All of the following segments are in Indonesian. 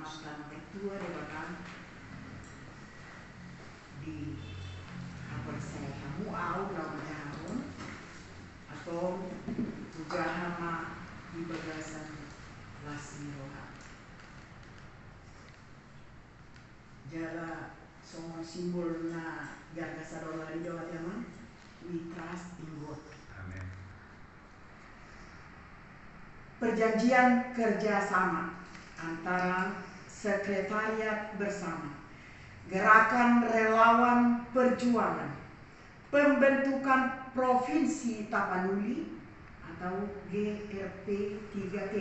mantan ketua dewan di apa saya kamu lawan tahun atau juga hama di bagasan Lasmiroha jala semua simbol na jaga sadola di Jawa Timur. We trust in God. Amin. Perjanjian kerjasama antara Sekretariat Bersama, Gerakan Relawan Perjuangan, Pembentukan Provinsi Tapanuli atau GRP 3T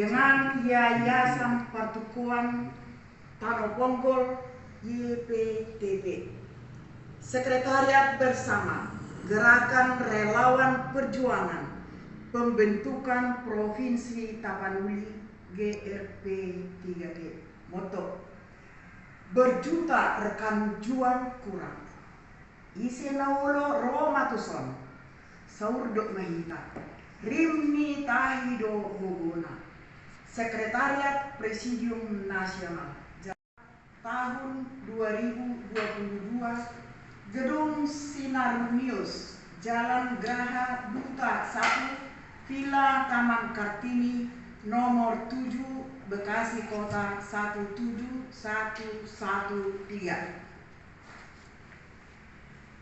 dengan Yayasan Pertukuan Tanah Ponggol YPTB, Sekretariat Bersama, Gerakan Relawan Perjuangan, Pembentukan Provinsi Tapanuli GRP 3T. Moto: berjuta rekan juang kurang. Ise nawolo romatuson. Saurdok mahita. Rimni tahido bogona. Sekretariat Presidium Nasional. Tahun 2022, Gedung Sinar News, Jalan Graha Duta 1, Villa Taman Kartini, nomor 7, Bekasi Kota 17113.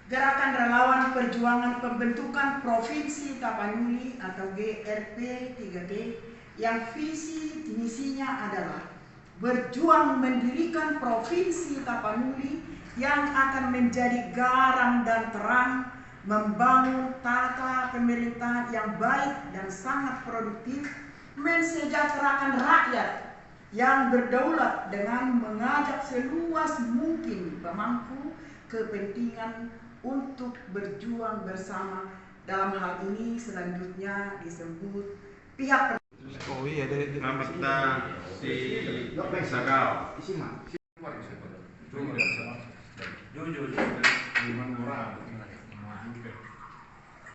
Gerakan Relawan Perjuangan Pembentukan Provinsi Tapanuli atau GRP 3T yang visi misinya adalah berjuang mendirikan Provinsi Tapanuli yang akan menjadi garam dan terang, membangun tata pemerintahan yang baik dan sangat produktif, mensejahterakan rakyat yang berdaulat dengan mengajak seluas mungkin pemangku kepentingan untuk berjuang bersama. Dalam hal ini selanjutnya disebut pihak Mamata si Sagao. Jujur.